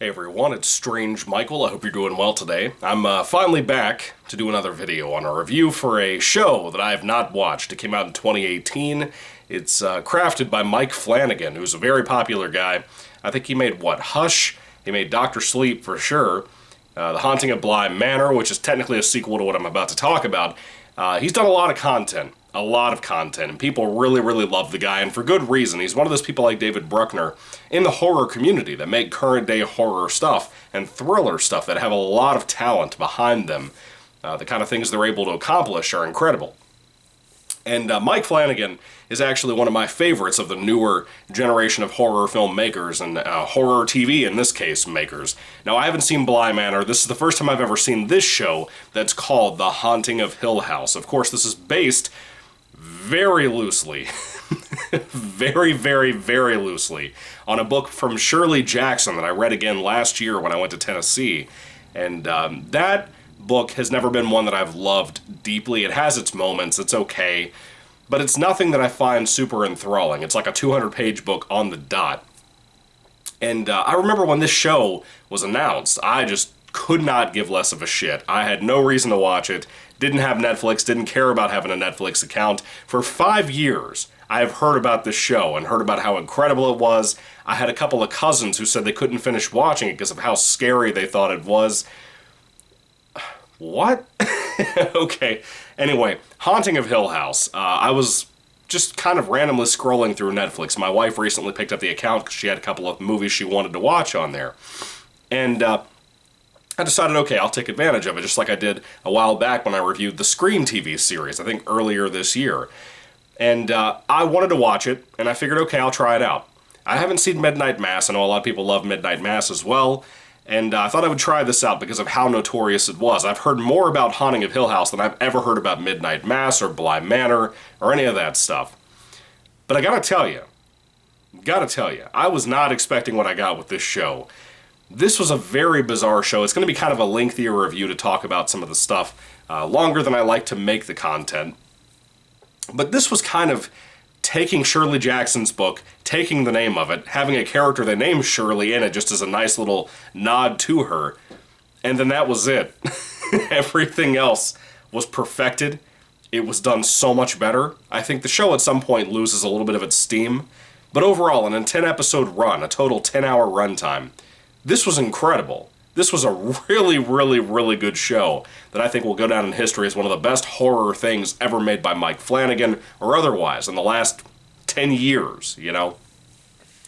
Hey everyone, it's Strange Michael. I hope you're doing well today. I'm finally back to do another video on a review for a show that I have not watched. It came out in 2018. It's crafted by Mike Flanagan, who's a very popular guy. I think he made, Hush? He made Dr. Sleep for sure. The Haunting of Bly Manor, which is technically a sequel to what I'm about to talk about. He's done a lot of content. And people really, really love the guy, and for good reason. He's one of those people like David Bruckner in the horror community that make current-day horror stuff and thriller stuff that have a lot of talent behind them. The kind of things they're able to accomplish are incredible. And Mike Flanagan is actually one of my favorites of the newer generation of horror filmmakers and horror TV, in this case, makers. Now, I haven't seen Bly Manor. This is the first time I've ever seen this show that's called The Haunting of Hill House. Of course, this is based very loosely, very, very, very loosely, on a book from Shirley Jackson that I read again last year when I went to Tennessee. And that book has never been one that I've loved deeply. It has its moments, it's okay, but it's nothing that I find super enthralling. It's like a 200-page book on the dot. And I remember when this show was announced, I just could not give less of a shit. I had no reason to watch it, didn't have Netflix, didn't care about having a Netflix account. For 5 years, I have heard about this show and heard about how incredible it was. I had a couple of cousins who said they couldn't finish watching it because of how scary they thought it was. What? Okay. Anyway, Haunting of Hill House. I was just kind of randomly scrolling through Netflix. My wife recently picked up the account because she had a couple of movies she wanted to watch on there. And I decided, okay, I'll take advantage of it, just like I did a while back when I reviewed the Scream TV series, I think earlier this year. And I wanted to watch it, and I figured, okay, I'll try it out. I haven't seen Midnight Mass. I know a lot of people love Midnight Mass as well. And I thought I would try this out because of how notorious it was. I've heard more about Haunting of Hill House than I've ever heard about Midnight Mass or Bly Manor or any of that stuff. But I gotta tell you, I was not expecting what I got with this show. This was a very bizarre show. It's going to be kind of a lengthier review to talk about some of the stuff, longer than I like to make the content. But this was kind of taking Shirley Jackson's book, taking the name of it, having a character they named Shirley in it just as a nice little nod to her, and then that was it. Everything else was perfected. It was done so much better. I think the show at some point loses a little bit of its steam, but overall, in a 10-episode run, a total 10-hour runtime, this was incredible. This was a really, really, really good show that I think will go down in history as one of the best horror things ever made by Mike Flanagan, or otherwise, in the last 10 years, you know?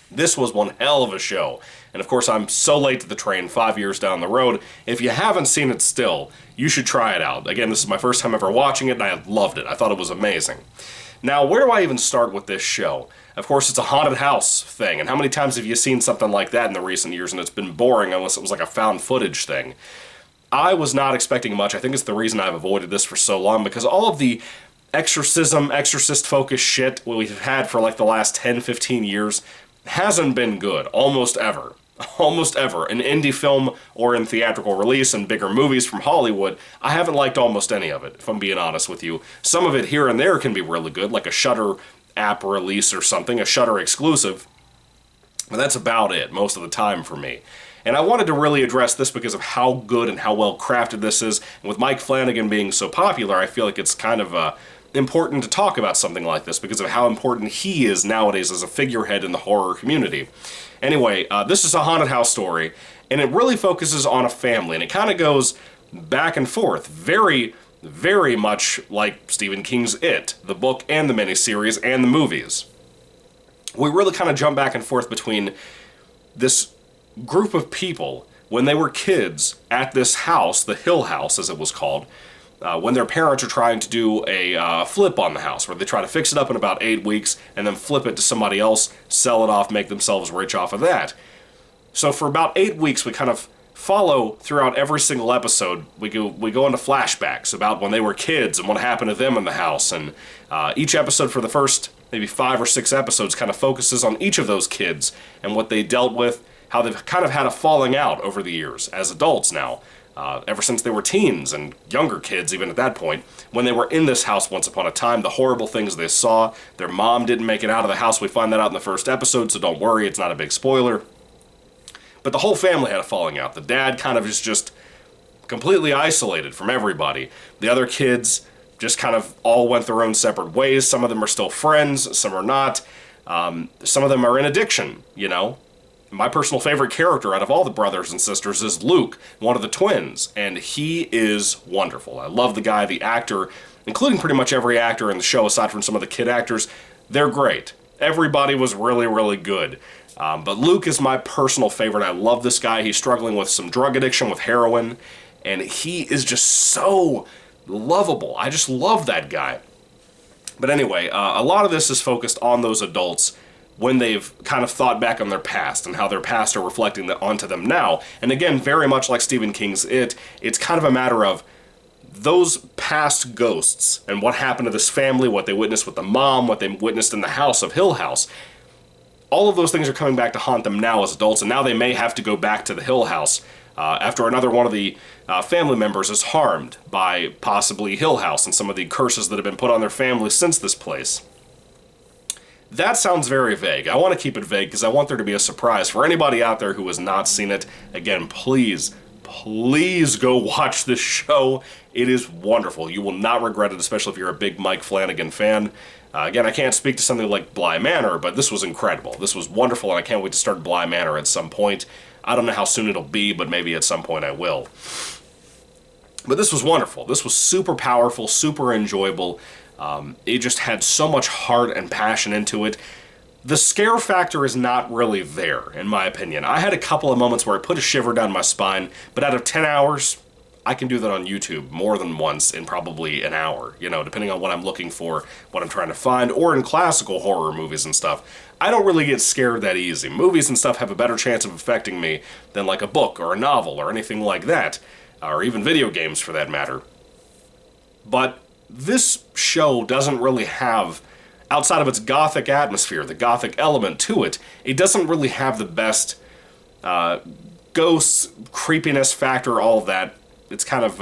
This was one hell of a show. And of course, I'm so late to the train, 5 years down the road. If you haven't seen it still, you should try it out. Again, this is my first time ever watching it, and I loved it. I thought it was amazing. Now, where do I even start with this show? Of course, it's a haunted house thing, and how many times have you seen something like that in the recent years and it's been boring unless it was like a found footage thing? I was not expecting much. I think it's the reason I've avoided this for so long, because all of the exorcist-focused shit we've had for like the last 10, 15 years hasn't been good, almost ever. Almost ever. In indie film or in theatrical release and bigger movies from Hollywood, I haven't liked almost any of it, if I'm being honest with you. Some of it here and there can be really good, like a Shudder app release or something, a Shudder exclusive, but that's about it most of the time for me. And I wanted to really address this because of how good and how well crafted this is, and with Mike Flanagan being so popular, I feel like it's kind of important to talk about something like this because of how important he is nowadays as a figurehead in the horror community. Anyway, this is a haunted house story, and it really focuses on a family, and it kind of goes back and forth, very, very much like Stephen King's It, the book and the miniseries and the movies. We really kind of jump back and forth between this group of people when they were kids at this house, the Hill House as it was called, when their parents are trying to do a flip on the house, where they try to fix it up in about 8 weeks and then flip it to somebody else, sell it off, make themselves rich off of that. So for about 8 weeks, we kind of follow throughout every single episode. We go into flashbacks about when they were kids and what happened to them in the house, and each episode for the first maybe 5 or 6 episodes kind of focuses on each of those kids and what they dealt with, how they've kind of had a falling out over the years as adults now. Ever since they were teens and younger kids, even at that point, when they were in this house once upon a time, the horrible things they saw. Their mom didn't make it out of the house. We find that out in the first episode, so don't worry, it's not a big spoiler. But the whole family had a falling out. The dad kind of is just completely isolated from everybody. The other kids just kind of all went their own separate ways. Some of them are still friends, some are not. Some of them are in addiction, you know. My personal favorite character out of all the brothers and sisters is Luke, one of the twins, and he is wonderful. I love the guy, the actor, including pretty much every actor in the show aside from some of the kid actors. They're great. Everybody was really, really good. But Luke is my personal favorite. I love this guy. He's struggling with some drug addiction, with heroin, and he is just so lovable. I just love that guy. But anyway, a lot of this is focused on those adults when they've kind of thought back on their past and how their past are reflecting onto them now. And again, very much like Stephen King's it's kind of a matter of those past ghosts and what happened to this family, what they witnessed with the mom, what they witnessed in the house of Hill House. All of those things are coming back to haunt them now as adults, and now they may have to go back to the Hill House after another one of the family members is harmed by possibly Hill House and some of the curses that have been put on their family since this place. That sounds very vague. I want to keep it vague because I want there to be a surprise. For anybody out there who has not seen it, again, please go watch this show. It is wonderful. You will not regret it, especially if you're a big Mike Flanagan fan. Again, I can't speak to something like Bly Manor, but this was incredible. This was wonderful, and I can't wait to start Bly Manor at some point. I don't know how soon it'll be, but maybe at some point I will. But this was wonderful. This was super powerful, super enjoyable. It just had so much heart and passion into it. The scare factor is not really there, in my opinion. I had a couple of moments where I put a shiver down my spine, but out of 10 hours, I can do that on YouTube more than once in probably an hour, you know, depending on what I'm looking for, what I'm trying to find, or in classical horror movies and stuff. I don't really get scared that easy. Movies and stuff have a better chance of affecting me than like a book or a novel or anything like that, or even video games for that matter. But this show doesn't really have, outside of its gothic atmosphere, the gothic element to it, it doesn't really have the best ghosts, creepiness factor, all of that. It's kind of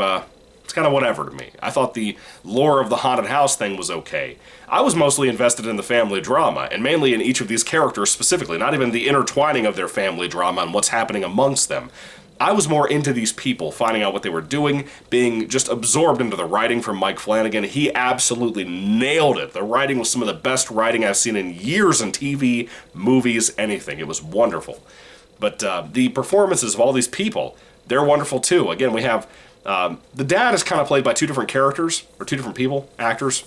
whatever to me. I thought the lore of the haunted house thing was okay. I was mostly invested in the family drama, and mainly in each of these characters specifically, not even the intertwining of their family drama and what's happening amongst them. I was more into these people, finding out what they were doing, being just absorbed into the writing from Mike Flanagan. He absolutely nailed it. The writing was some of the best writing I've seen in years in TV, movies, anything. It was wonderful. But the performances of all these people, they're wonderful too. Again, we have the dad is kind of played by two different characters, or two different people, actors.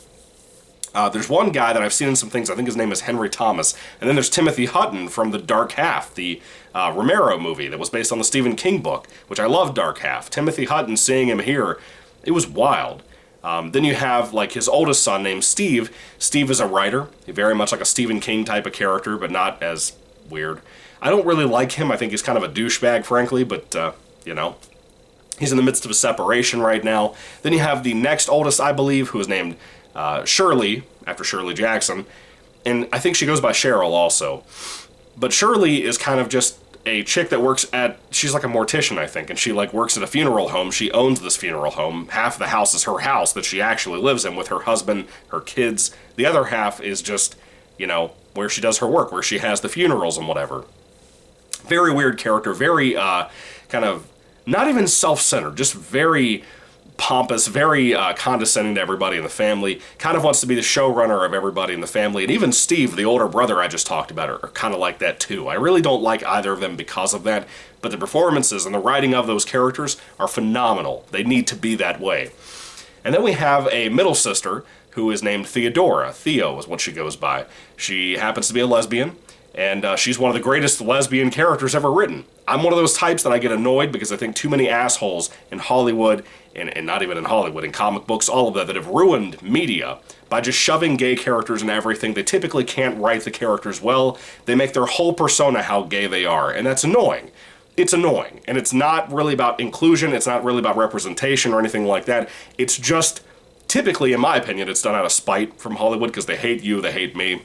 There's one guy that I've seen in some things, I think his name is Henry Thomas, and then there's Timothy Hutton from The Dark Half, the Romero movie that was based on the Stephen King book, which I love Dark Half. Timothy Hutton, seeing him here, it was wild. Then you have like his oldest son named Steve. Steve is a writer, very much like a Stephen King type of character, but not as weird. I don't really like him. I think he's kind of a douchebag, frankly, but, you know. He's in the midst of a separation right now. Then you have the next oldest, I believe, who is named Shirley, after Shirley Jackson. And I think she goes by Cheryl also. But Shirley is kind of just a chick that works at, she's like a mortician, I think, and she like works at a funeral home. She owns this funeral home. Half of the house is her house that she actually lives in with her husband, her kids. The other half is just, you know, where she does her work, where she has the funerals and whatever. Very weird character, very kind of not even self-centered, just very pompous, very condescending to everybody in the family, kind of wants to be the showrunner of everybody in the family, and even Steve, the older brother I just talked about, are kind of like that too. I really don't like either of them because of that, but the performances and the writing of those characters are phenomenal. They need to be that way. And then we have a middle sister who is named Theodora. Theo is what she goes by. She happens to be a lesbian, and she's one of the greatest lesbian characters ever written. I'm one of those types that I get annoyed because I think too many assholes in Hollywood, and not even in Hollywood, in comic books, all of that have ruined media by just shoving gay characters in everything. They typically can't write the characters well. They make their whole persona how gay they are, and that's annoying. It's annoying, and it's not really about inclusion, it's not really about representation or anything like that. It's just, typically, in my opinion, it's done out of spite from Hollywood because they hate you, they hate me.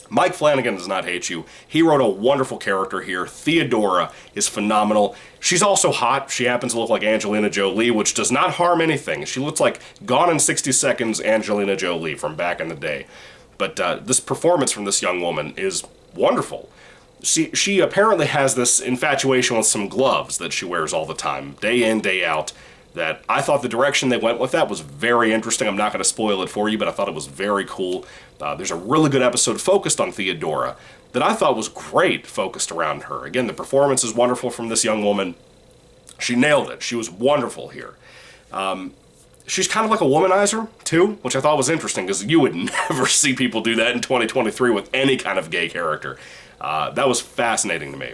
Mike Flanagan does not hate you. He wrote a wonderful character here. Theodora is phenomenal. She's also hot. She happens to look like Angelina Jolie, which does not harm anything. She looks like Gone in 60 Seconds Angelina Jolie from back in the day. But this performance from this young woman is wonderful. she apparently has this infatuation with some gloves that she wears all the time, day in, day out, that I thought the direction they went with that was very interesting. I'm not going to spoil it for you, but I thought it was very cool. There's a really good episode focused on Theodora that I thought was great, focused around her. Again, the performance is wonderful from this young woman. She nailed it. She was wonderful here. She's kind of like a womanizer, too, which I thought was interesting, because you would never see people do that in 2023 with any kind of gay character. That was fascinating to me.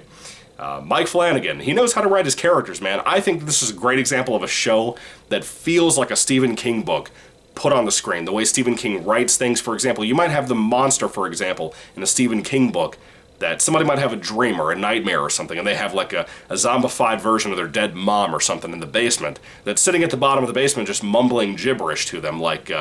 Mike Flanagan, he knows how to write his characters, man. I think this is a great example of a show that feels like a Stephen King book put on the screen. The way Stephen King writes things, for example, you might have the monster, for example, in a Stephen King book, that somebody might have a dream or a nightmare or something, and they have like a zombified version of their dead mom or something in the basement that's sitting at the bottom of the basement just mumbling gibberish to them, like,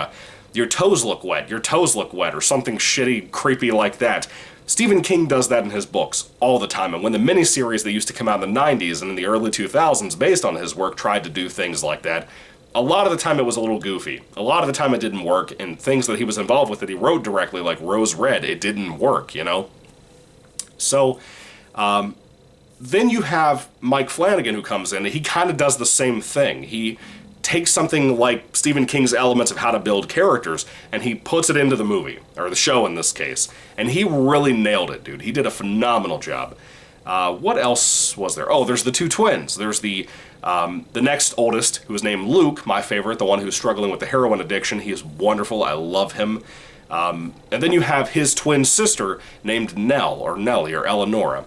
your toes look wet, or something shitty, creepy like that. Stephen King does that in his books all the time, and when the miniseries that used to come out in the 90s and in the early 2000s based on his work tried to do things like that, a lot of the time it was a little goofy. A lot of the time it didn't work, and things that he was involved with that he wrote directly, like Rose Red, it didn't work, you know? So, then you have Mike Flanagan who comes in, and he kind of does the same thing. He takes something like Stephen King's elements of how to build characters, and he puts it into the movie, or the show in this case. And he really nailed it, dude. He did a phenomenal job. What else was there? Oh, there's the two twins. There's the next oldest, who is named Luke, my favorite, the one who's struggling with the heroin addiction. He is wonderful. I love him. And then you have his twin sister named Nell, or Nellie, or Eleonora.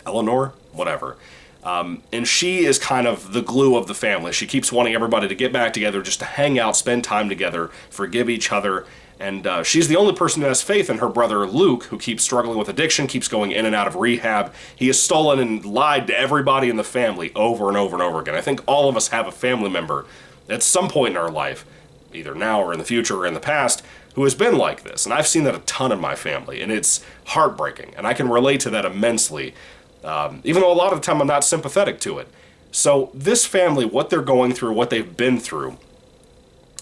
Eleanor? Whatever. And she is kind of the glue of the family. She keeps wanting everybody to get back together, just to hang out, spend time together, forgive each other. And she's the only person who has faith in her brother Luke, who keeps struggling with addiction, keeps going in and out of rehab. He has stolen and lied to everybody in the family over and over and over again. I think all of us have a family member at some point in our life, either now or in the future or in the past, who has been like this. And I've seen that a ton in my family, and it's heartbreaking. And I can relate to that immensely, even though a lot of the time I'm not sympathetic to it. So this family, what they're going through, what they've been through,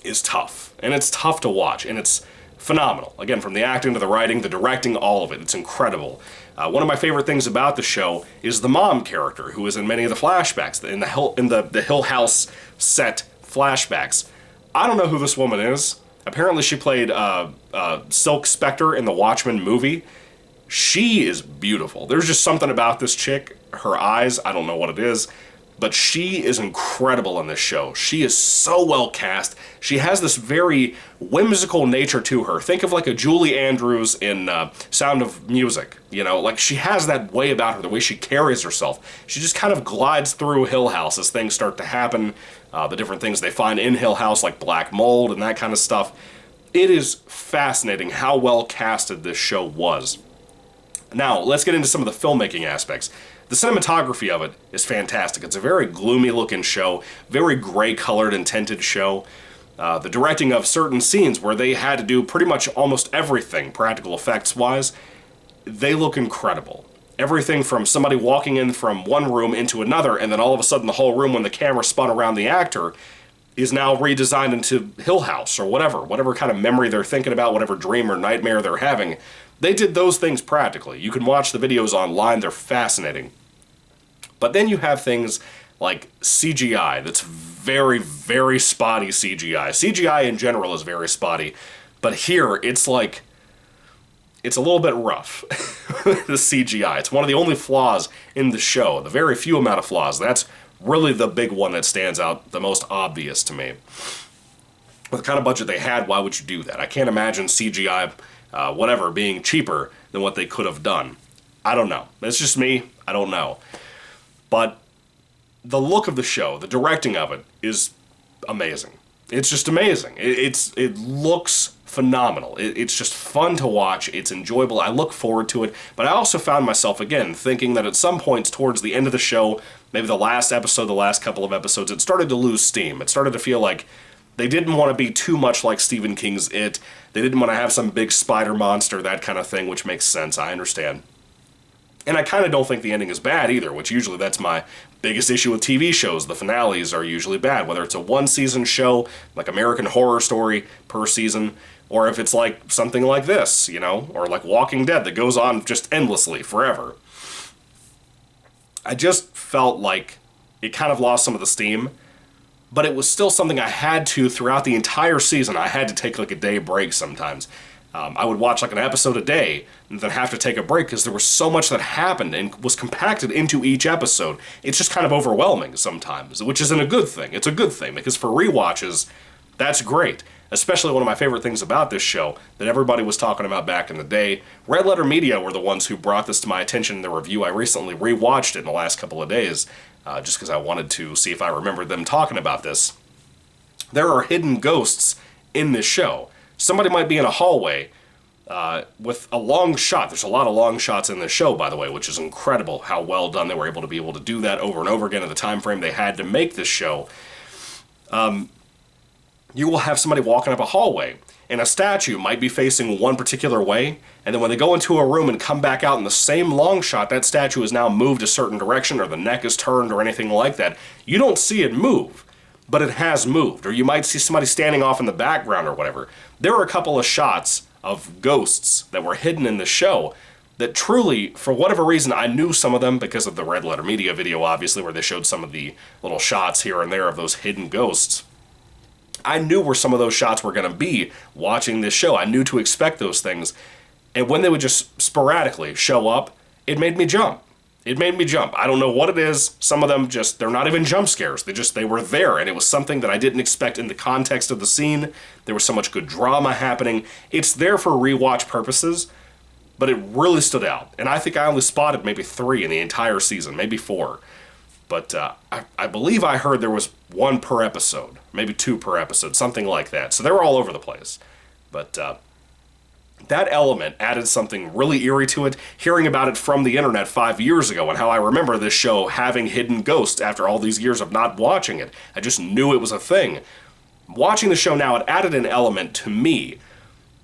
is tough. And it's tough to watch, and it's phenomenal. Again, from the acting to the writing, the directing, all of it. It's incredible. One of my favorite things about the show is the mom character, who is in many of the flashbacks, in the Hill House set flashbacks. I don't know who this woman is. Apparently she played Silk Spectre in the Watchmen movie. She is beautiful. There's just something about this chick, her eyes, I don't know what it is, but she is incredible in this show. She is so well cast. She has this very whimsical nature to her. Think of like a Julie Andrews in Sound of Music. You know, like she has that way about her, the way she carries herself. She just kind of glides through Hill House as things start to happen. The different things they find in Hill House, like black mold and that kind of stuff. It is fascinating how well casted this show was. Now, let's get into some of the filmmaking aspects. The cinematography of it is fantastic. It's a very gloomy looking show, very gray colored and tinted show. The directing of certain scenes where they had to do pretty much almost everything practical effects wise, they look incredible. Everything from somebody walking in from one room into another, and then all of a sudden the whole room, when the camera spun around the actor, is now redesigned into Hill House or whatever kind of memory they're thinking about, whatever dream or nightmare they're having. They did those things practically. You can watch the videos online, they're fascinating. But then you have things like CGI that's very, very spotty CGI. CGI in general is very spotty, but here it's like, it's a little bit rough, the CGI. It's one of the only flaws in the show, the very few amount of flaws. That's really the big one that stands out the most obvious to me. With the kind of budget they had, why would you do that? I can't imagine CGI, being cheaper than what they could have done. I don't know. It's just me. I don't know. But the look of the show, the directing of it, is amazing. It's just amazing. It looks phenomenal. It's just fun to watch. It's enjoyable. I look forward to it. But I also found myself, again, thinking that at some points towards the end of the show, maybe the last episode, the last couple of episodes, it started to lose steam. It started to feel like they didn't want to be too much like Stephen King's It. They didn't want to have some big spider monster, that kind of thing, which makes sense. I understand. And I kind of don't think the ending is bad either, which usually that's my biggest issue with TV shows. The finales are usually bad, whether it's a one-season show, like American Horror Story per season, or if it's like something like this, or like Walking Dead that goes on just endlessly, forever. I just felt like it kind of lost some of the steam, but it was still something I had to, throughout the entire season, I had to take like a day break sometimes. I would watch like an episode a day and then have to take a break because there was so much that happened and was compacted into each episode. It's just kind of overwhelming sometimes, which isn't a good thing. It's a good thing because for rewatches, that's great. Especially one of my favorite things about this show that everybody was talking about back in the day. Red Letter Media were the ones who brought this to my attention in the review. I recently rewatched it in the last couple of days just because I wanted to see if I remembered them talking about this. There are hidden ghosts in this show. Somebody might be in a hallway with a long shot. There's a lot of long shots in this show, by the way, which is incredible how well done they were able to do that over and over again in the time frame they had to make this show. You will have somebody walking up a hallway, and a statue might be facing one particular way, and then when they go into a room and come back out in the same long shot, that statue is now moved a certain direction, or the neck is turned, or anything like that. You don't see it move, but it has moved. Or you might see somebody standing off in the background or whatever. There were a couple of shots of ghosts that were hidden in the show that truly, for whatever reason, I knew some of them because of the Red Letter Media video, obviously, where they showed some of the little shots here and there of those hidden ghosts. I knew where some of those shots were going to be watching this show. I knew to expect those things. And when they would just sporadically show up, it made me jump. It made me jump. I don't know what it is. Some of them just, they're not even jump scares. They were there, and it was something that I didn't expect in the context of the scene. There was so much good drama happening. It's there for rewatch purposes, but it really stood out. And I think I only spotted maybe 3 in the entire season, maybe 4. But I believe I heard there was 1 per episode, maybe 2 per episode, something like that. So they were all over the place. But that element added something really eerie to it, hearing about it from the internet 5 years ago and how I remember this show having hidden ghosts after all these years of not watching it. I just knew it was a thing. Watching the show now, it added an element to me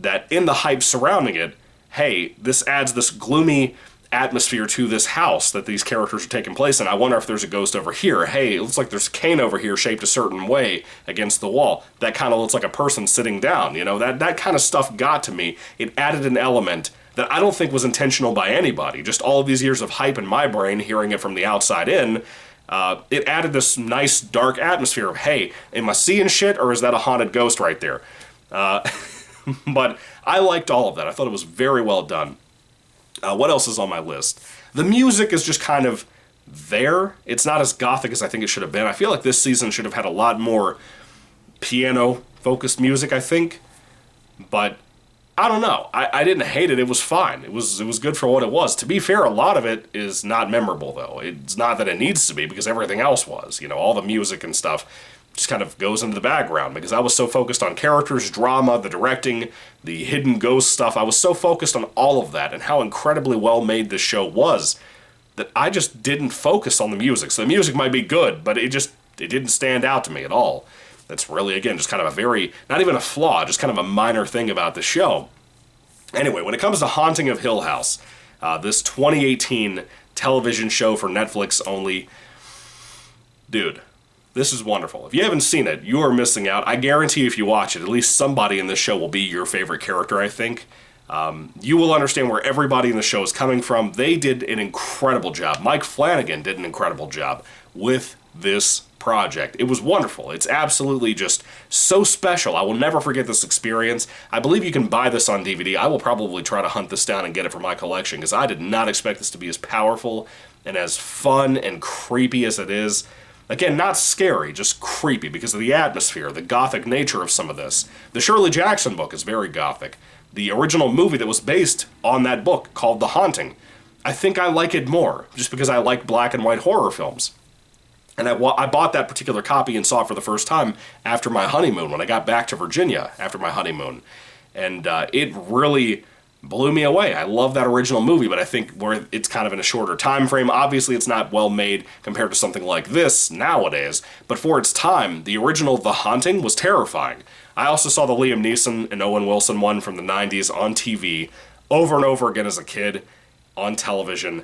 that in the hype surrounding it, hey, this adds this gloomy atmosphere to this house that these characters are taking place in. I wonder if there's a ghost over here. Hey, it looks like there's a cane over here shaped a certain way against the wall. That kind of looks like a person sitting down. That kind of stuff got to me. It added an element that I don't think was intentional by anybody. Just all of these years of hype in my brain, hearing it from the outside in, it added this nice dark atmosphere of, hey, am I seeing shit or is that a haunted ghost right there? But I liked all of that. I thought it was very well done. What else is on my list? The music is just kind of there. It's not as gothic as I think it should have been. I feel like this season should have had a lot more piano-focused music, I think. But I don't know. I didn't hate it. It was fine. It was good for what it was. To be fair, a lot of it is not memorable, though. It's not that it needs to be, because everything else was. All the music and stuff just kind of goes into the background, because I was so focused on characters, drama, the directing, the hidden ghost stuff. I was so focused on all of that and how incredibly well made this show was that I just didn't focus on the music. So the music might be good, but it didn't stand out to me at all. That's really, again, just kind of a very, not even a flaw, just kind of a minor thing about the show. Anyway, when it comes to Haunting of Hill House, this 2018 television show for Netflix only, dude, this is wonderful. If you haven't seen it, you are missing out. I guarantee if you watch it, at least somebody in this show will be your favorite character, I think. You will understand where everybody in the show is coming from. They did an incredible job. Mike Flanagan did an incredible job with this project. It was wonderful. It's absolutely just so special. I will never forget this experience. I believe you can buy this on DVD. I will probably try to hunt this down and get it for my collection, because I did not expect this to be as powerful and as fun and creepy as it is. Again, not scary, just creepy because of the atmosphere, the gothic nature of some of this. The Shirley Jackson book is very gothic. The original movie that was based on that book, called The Haunting, I think I like it more, just because I like black and white horror films. And I bought that particular copy and saw it for the first time after my honeymoon, when I got back to Virginia after my honeymoon. And it really blew me away. I love that original movie, but I think where it's kind of in a shorter time frame. Obviously, it's not well made compared to something like this nowadays, but for its time, the original The Haunting was terrifying. I also saw the Liam Neeson and Owen Wilson one from the 90s on TV over and over again as a kid on television,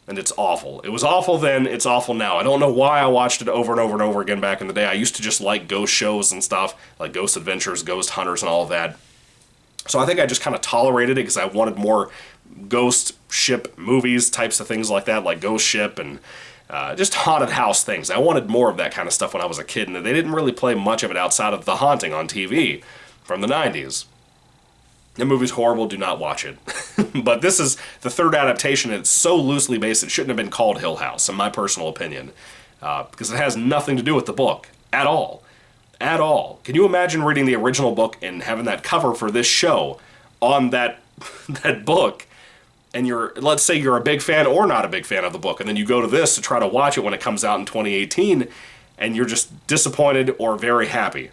and it's awful. It was awful then, it's awful now. I don't know why I watched it over and over and over again back in the day. I used to just like ghost shows and stuff, like Ghost Adventures, Ghost Hunters, and all of that. So I think I just kind of tolerated it because I wanted more ghost ship movies, types of things like that, like Ghost Ship and just haunted house things. I wanted more of that kind of stuff when I was a kid, and they didn't really play much of it outside of The Haunting on TV from the 90s. The movie's horrible, do not watch it. But this is the third adaptation, and it's so loosely based it shouldn't have been called Hill House, in my personal opinion, because it has nothing to do with the book at all. At all. Can you imagine reading the original book and having that cover for this show on that that book, and let's say you're a big fan or not a big fan of the book, and then you go to this to try to watch it when it comes out in 2018, and you're just disappointed or very happy,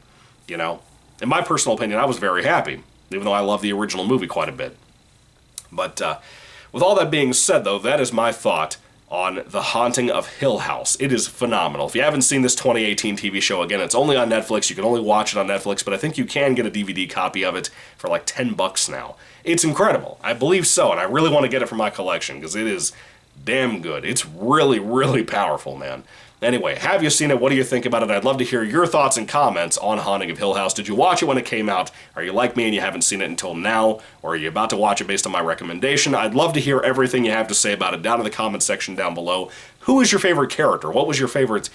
you know? In my personal opinion, I was very happy, even though I love the original movie quite a bit. But with all that being said, though, that is my thought on The Haunting of Hill House. It is phenomenal. If you haven't seen this 2018 TV show, again, it's only on Netflix. You can only watch it on Netflix, but I think you can get a DVD copy of it for like $10 now. It's incredible. I believe so, and I really want to get it for my collection because it is damn good. It's really, really powerful, man. Anyway, have you seen it? What do you think about it? I'd love to hear your thoughts and comments on Haunting of Hill House. Did you watch it when it came out? Are you like me and you haven't seen it until now? Or are you about to watch it based on my recommendation? I'd love to hear everything you have to say about it down in the comment section down below. Who is your favorite character? What was your favorite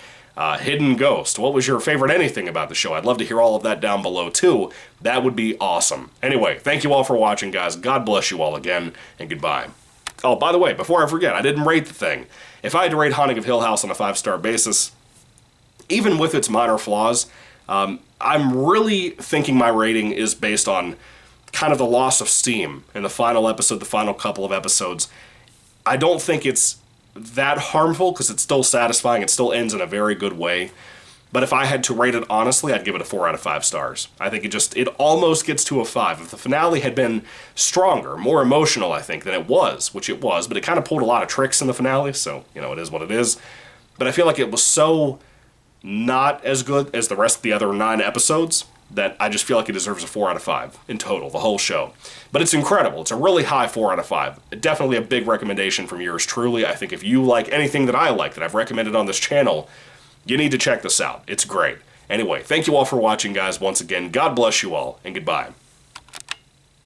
hidden ghost? What was your favorite anything about the show? I'd love to hear all of that down below too. That would be awesome. Anyway, thank you all for watching, guys. God bless you all again, and goodbye. Oh, by the way, before I forget, I didn't rate the thing. If I had to rate Haunting of Hill House on a 5-star basis, even with its minor flaws, I'm really thinking my rating is based on kind of the loss of steam in the final episode, the final couple of episodes. I don't think it's that harmful because it's still satisfying. It still ends in a very good way. But if I had to rate it honestly, I'd give it a 4 out of 5 stars. I think it almost gets to a 5. If the finale had been stronger, more emotional, I think, than it was, which it was, but it kind of pulled a lot of tricks in the finale, so, you know, it is what it is. But I feel like it was so not as good as the rest of the other 9 episodes that I just feel like it deserves a 4 out of 5 in total, the whole show. But it's incredible. It's a really high 4 out of 5. Definitely a big recommendation from yours truly. I think if you like anything that I like, that I've recommended on this channel, you need to check this out. It's great. Anyway, thank you all for watching, guys, once again. God bless you all, and goodbye.